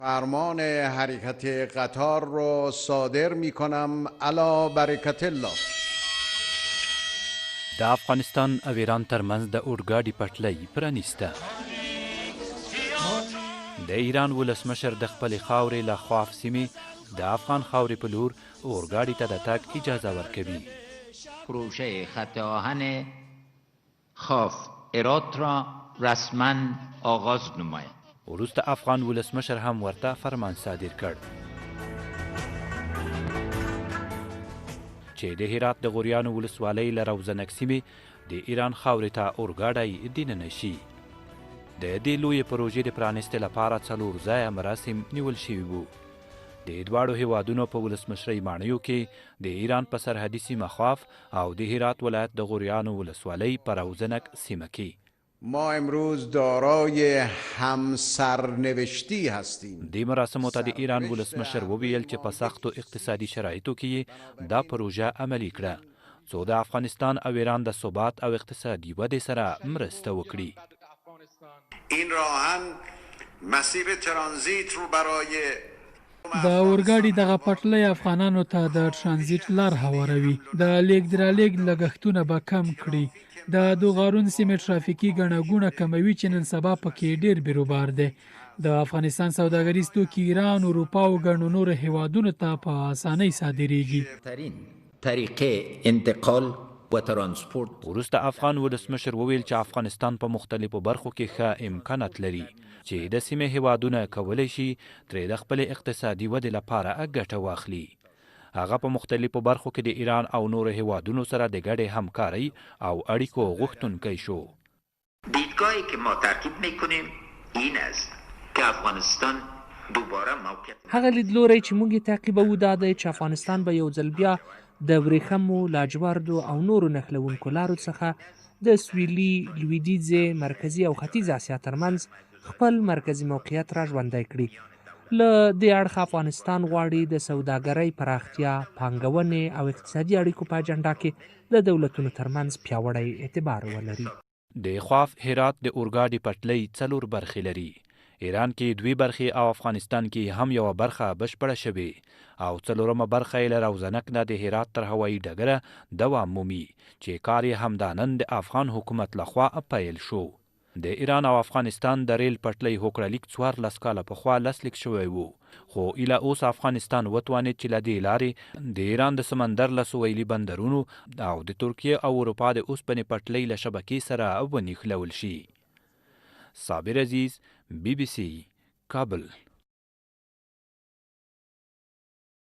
فرمان حرکت قطار رو صادر می کنم علی برکت الله. د افغانستان او ایران ترمنځ د اورګاډي پټلۍ پرانیسته. د ایران ولسمشر د خپلې خاورې له خواف سیمې د افغان خاورې په لور اورګاډي ته د تګ اجازه ورکوي. پروژه خط آهن خاف هرات را رسما آغاز نماید. وروسته افغان ولسمشر هم ورته فرمان صادر کړ چې د هرات د غوریانو ولسوالۍ له روزنک سیمې د ایران خاورې ته اورګاډی دننه شي. د دې لویې پروژې د پرانیستې لپاره 4 ځایه مراسم نیول شوي وو. د دواړو هیوادونو په ولسمشرۍ ماڼیو کې د ایران په سرحدي سیمه خواف او د هرات ولایت د غوریانو ولسوالۍ په روزنک سیمه کې ما امروز دارای همسرنوشتی هستیم. دې مراسمو ته د ایران ولسمشر وویل چې په سختو اقتصادي شرایطو کې دا پروژه عملي کړه څو د افغانستان او ایران د ثبات او اقتصادي ودې سره مرسته وکړي. این راهن مسیر ترانزیت رو برای د اورګاډي دغه پټلۍ افغانانو ته د ترانزیت لار هواروي. د لیږد رالېږد لګښتونه به کم کړي. د دوغارون سیمې ترافیکي ګڼه ګوڼه کموي چې نن سبا پکې ډیر بیروبار دی. د افغانستان سوداګریز توکي ایران، اروپا او ګڼو نورو هیوادونو ته په اسانۍ صادریږي. طریقې انتقال و ترانسپورت. وروسته افغان ولسمشر وویل چې افغانستان په مختلفو برخو کې ښه امکانات لري چې د سیمې هیوادونه کولی شي ترې د خپلې اقتصادي ودې لپاره ګټه واخلي. هغه په مختلفو برخو کې د ایران او نورو هیوادونو سره د ګډې همکارۍ او اړیکو غوښتونکی شو. دیدگاهی که ما ترکیب میکنیم این است که افغانستان دوباره موقعیت هغه لیدلوری چې موږ یې تعقیبوو دا دی چې افغانستان به یو ځل بیا د ورېښمو، لاجوردو او نورو نښلوونکو لارو څخه د سویلي، لویدیځې، مرکزي او ختیځ اسیا ترمنځ خپل مرکزي موقعیت را ژوندی کړي. له دې اړخه افغانستان غواړي د سوداګرۍ پراختیا، پانګونې او اقتصادي اړیکو په اجنډا کې د دولتونو ترمنځ پیاوړی اعتبار ولري. د خواف هرات د اورګاډي پټلۍ 4 برخې لري. ایران کې 2 برخې او افغانستان کې هم یوه برخه بشپړه شوې او 4مه برخه یې له روزنک نه د هرات تر هوایي ډګره دوام مومي چې کار یې همدا نن د افغان حکومت لخوا پیل شو. د ایران او افغانستان د ریل پټلۍ هوکړهلیک 14 کاله پخوا لاسلیک شوی و خو ایله اوس افغانستان وتوانید چې له دې لارې د ایران د سمندر له سویلي بندرونو او د ترکیې او اروپا د اوسپنې پټلۍ له شبکې سره ونښلول شي. صابر عزیز، BBC کابل.